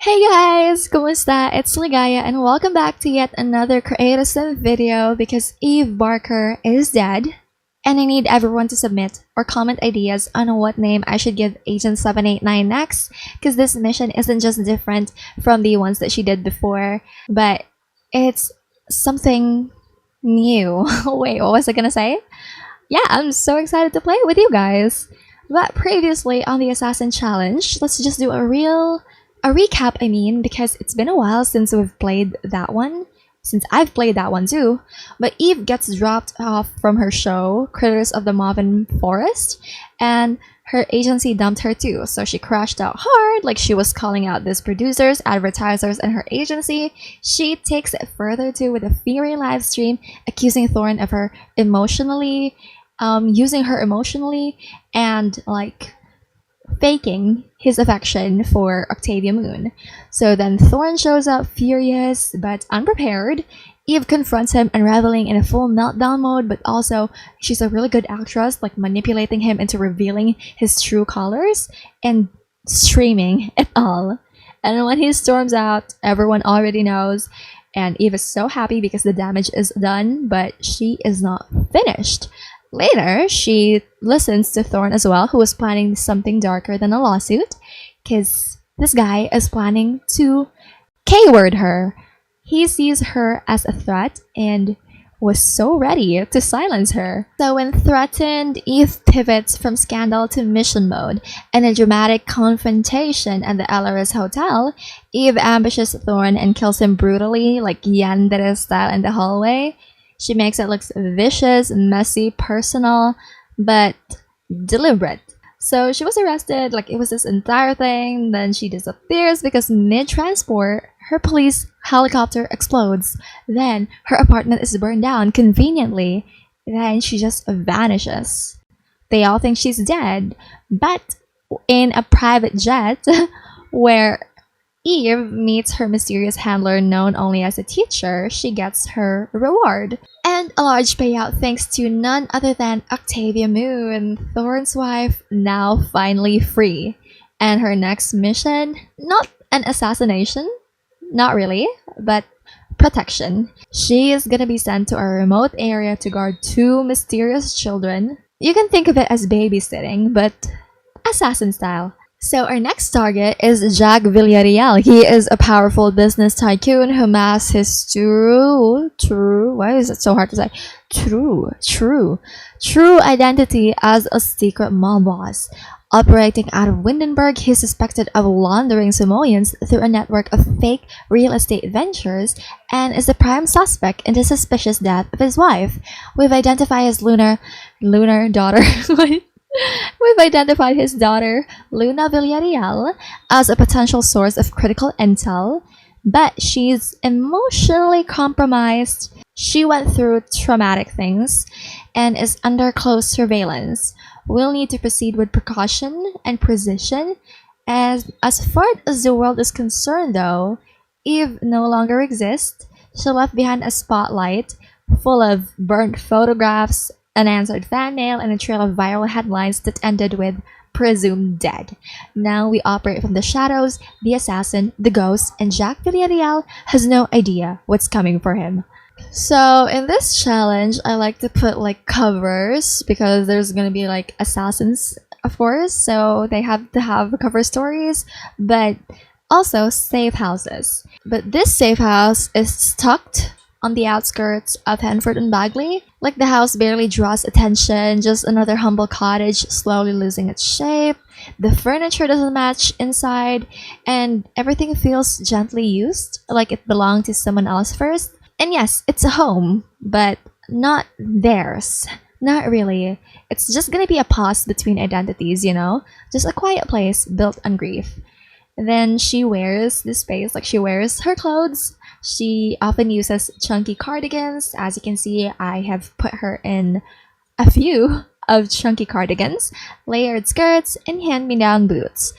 Hey guys! Kumusta? It's Ligaya and welcome back to yet another Creative Sim video because Eve Barker is dead and I need everyone to submit or comment ideas on what name I should give Agent 789 next because this mission isn't just different from the ones that she did before, but it's something new. Wait, what was I gonna say? Yeah, I'm so excited to play with you guys. But previously on the Assassin Challenge, let's just do a recap, because it's been a while since we've played that one. Since I've played that one too. But Eve gets dropped off from her show, Critters of the Mauvin Forest, and her agency dumped her too. So she crashed out hard, like she was calling out these producers, advertisers, and her agency. She takes it further too with a fiery live stream accusing Thorne of her emotionally, using her emotionally, and like faking his affection for Octavia Moon. So then Thorne shows up furious but unprepared. Eve confronts him, unraveling in a full meltdown mode, but also she's a really good actress, like manipulating him into revealing his true colors and streaming it all. And when he storms out, everyone already knows, and Eve is so happy because the damage is done, but she is not finished. Later, she listens to Thorne as well, who is planning something darker than a lawsuit, because this guy is planning to K-word her. He sees her as a threat and was so ready to silence her. So when threatened, Eve pivots from scandal to mission mode. In a dramatic confrontation at the LRS hotel, Eve ambushes Thorne and kills him brutally, like yandere style in the hallway. She makes it look vicious, messy, personal, but deliberate. So she was arrested, like it was this entire thing. Then she disappears because mid-transport, her police helicopter explodes. Then her apartment is burned down conveniently. Then she just vanishes. They all think she's dead, but in a private jet where Eve meets her mysterious handler known only as a teacher, she gets her reward. And a large payout thanks to none other than Octavia Moon, Thorne's wife, now finally free. And her next mission, not an assassination, not really, but protection. She is gonna be sent to a remote area to guard two mysterious children. You can think of it as babysitting, but assassin style. So our next target is Jack Villarreal. He is a powerful business tycoon who masks his why is it so hard to say? True identity as a secret mob boss. Operating out of Windenburg, he's suspected of laundering simoleons through a network of fake real estate ventures and is the prime suspect in the suspicious death of his wife. We've identified his lunar daughter. We've identified his daughter, Luna Villarreal, as a potential source of critical intel, but she's emotionally compromised. She went through traumatic things and is under close surveillance. We'll need to proceed with precaution and precision. As far as the world is concerned, though, Eve no longer exists. She left behind a spotlight full of burnt photographs, unanswered fan mail, and a trail of viral headlines that ended with presumed dead. Now we operate from the shadows, the assassin, the ghost, and Jack Villarreal has no idea what's coming for him. So in this challenge, I like to put like covers because there's gonna be like assassins, of course, so they have to have cover stories, but also safe houses. But this safe house is tucked on the outskirts of Henford and Bagley. Like the house barely draws attention, just another humble cottage slowly losing its shape. The furniture doesn't match inside, and everything feels gently used, like it belonged to someone else first. And yes, it's a home, but not theirs. Not really. It's just gonna be a pause between identities, you know? Just a quiet place built on grief. Then she wears this space, like she wears her clothes. She often uses chunky cardigans. As you can see, I have put her in a few of chunky cardigans, layered skirts, and hand-me-down boots.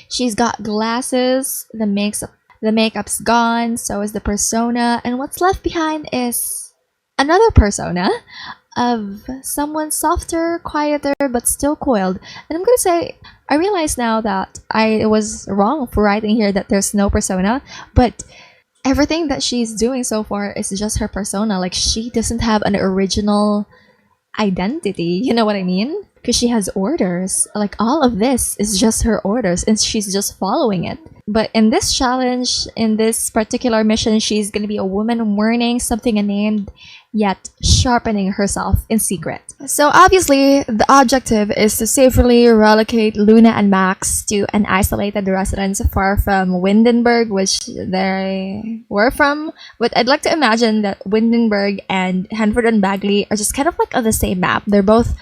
She's got glasses, the makeup's gone, so is the persona, and what's left behind is another persona, of someone softer, quieter, but still coiled. And I'm gonna say, I realize now that I was wrong for writing here that there's no persona, but everything that she's doing so far is just her persona. Like, she doesn't have an original identity. You know what I mean? Because she has orders. Like, all of this is just her orders and she's just following it. But in this challenge, in this particular mission, she's gonna be a woman mourning something unnamed, yet sharpening herself in secret. So obviously, the objective is to safely relocate Luna and Max to an isolated residence far from Windenburg, which they were from. But I'd like to imagine that Windenburg and Hanford and Bagley are just kind of like on the same map. They're both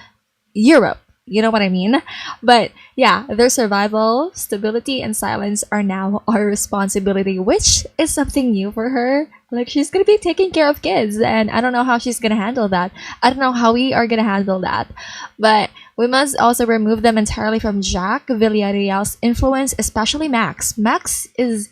Europe. You know what I mean? But yeah, their survival, stability, and silence are now our responsibility, which is something new for her. Like, she's gonna be taking care of kids, and I don't know how she's gonna handle that. I don't know how we are gonna handle that. But we must also remove them entirely from Jack Villarreal's influence, especially Max. Max is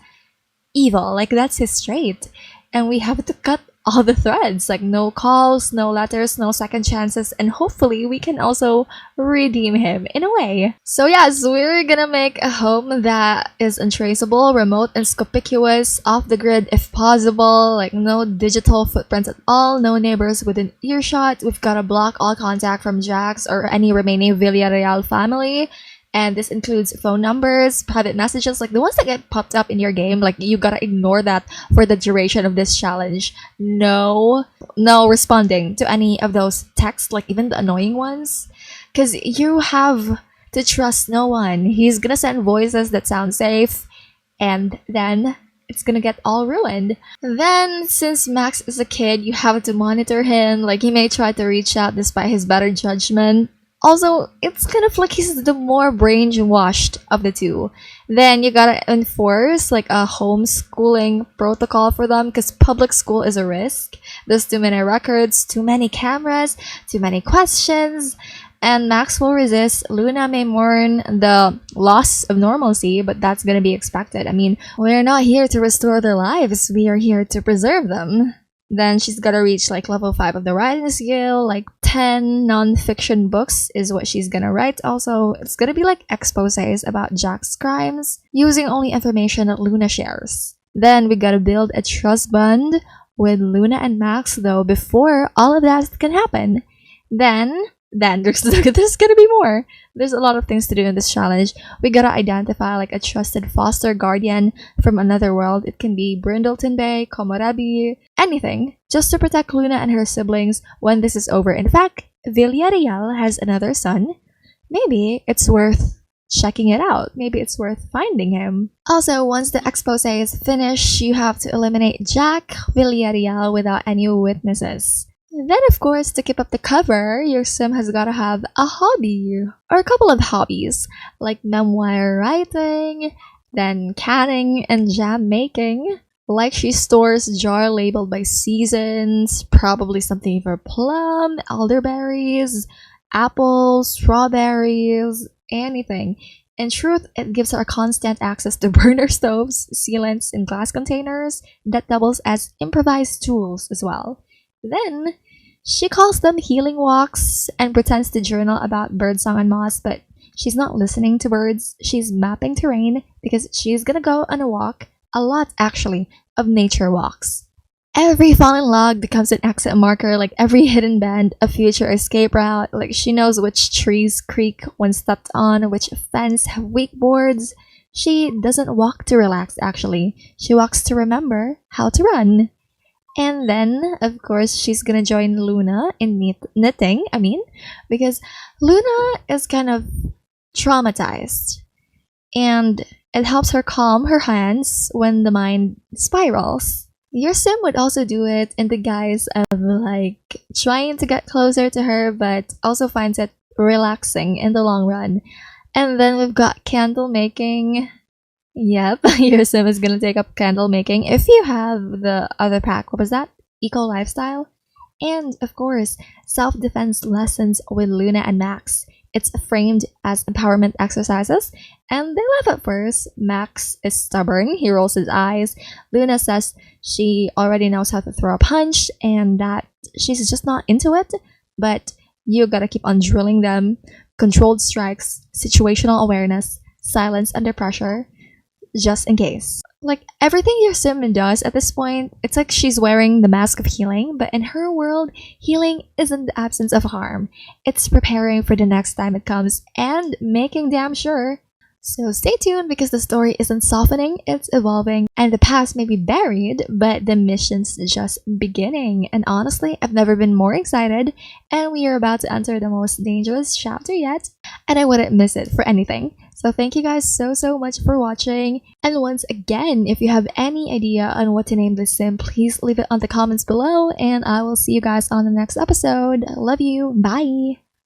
evil, like, that's his trait. And we have to cut all the threads, like no calls, no letters, no second chances, and hopefully we can also redeem him in a way. So yes, we're gonna make a home that is untraceable, remote, and conspicuous, off the grid if possible, like no digital footprints at all, no neighbors within earshot. We've gotta block all contact from Jax or any remaining Villarreal family. And this includes phone numbers, private messages, like the ones that get popped up in your game. Like, you gotta ignore that for the duration of this challenge. No responding to any of those texts, like even the annoying ones. Because you have to trust no one. He's gonna send voices that sound safe, and then it's gonna get all ruined. Then, since Max is a kid, you have to monitor him. Like, he may try to reach out despite his better judgment. Also, it's kind of like he's the more brainwashed of the two. Then you gotta enforce like a homeschooling protocol for them, because public school is a risk. There's too many records, too many cameras, too many questions, and Max will resist. Luna may mourn the loss of normalcy, but that's gonna be expected. I mean, we're not here to restore their lives, we are here to preserve them. Then she's gotta reach like level 5 of the writing skill, like 10 non-fiction books is what she's gonna write. Also, it's gonna be like exposés about Jack's crimes, using only information that Luna shares. Then we gotta build a trust bond with Luna and Max, though, before all of that can happen. Then there's gonna be more. There's a lot of things to do in this challenge. We gotta identify like a trusted foster guardian from another world. It can be Brindleton Bay, Komorebi, anything, just to protect Luna and her siblings when this is over. In fact, Villarreal has another son. Maybe it's worth checking it out. Maybe it's worth finding him. Also, once the expose is finished, you have to eliminate Jack Villarreal without any witnesses. Then, of course, to keep up the cover, your sim has gotta have a hobby, or a couple of hobbies, like memoir writing, then canning and jam making. Like, she stores a jar labeled by seasons, probably something for plum, elderberries, apples, strawberries, anything. In truth, it gives her constant access to burner stoves, sealants, and glass containers that doubles as improvised tools as well. Then, she calls them healing walks and pretends to journal about birdsong and moss, but she's not listening to birds, she's mapping terrain because she's gonna go on a walk, a lot actually, of nature walks. Every fallen log becomes an exit marker, like every hidden bend, a future escape route. Like, she knows which trees creak when stepped on, which fence have weak boards. She doesn't walk to relax, actually. She walks to remember how to run. And then, of course, she's gonna join Luna in knitting, because Luna is kind of traumatized. And it helps her calm her hands when the mind spirals. Your sim would also do it in the guise of like trying to get closer to her, but also finds it relaxing in the long run. And then we've got candle making. Yep, your sim is gonna take up candle making if you have the other pack. What was that? Eco lifestyle? And of course, self-defense lessons with Luna and Max. It's framed as empowerment exercises, and they laugh at first. Max is stubborn, he rolls his eyes. Luna says she already knows how to throw a punch and that she's just not into it. but you gotta keep on drilling them. Controlled strikes, situational awareness, silence under pressure, just in case. Like everything Yosemite does at this point, it's like she's wearing the mask of healing, but in her world, healing isn't the absence of harm. It's preparing for the next time it comes and making damn sure. So stay tuned because the story isn't softening, it's evolving, and the past may be buried, but the mission's just beginning. And honestly, I've never been more excited, and we are about to enter the most dangerous chapter yet, and I wouldn't miss it for anything. So thank you guys so much for watching, and once again, if you have any idea on what to name this sim, please leave it on the comments below, and I will see you guys on the next episode. Love you, bye!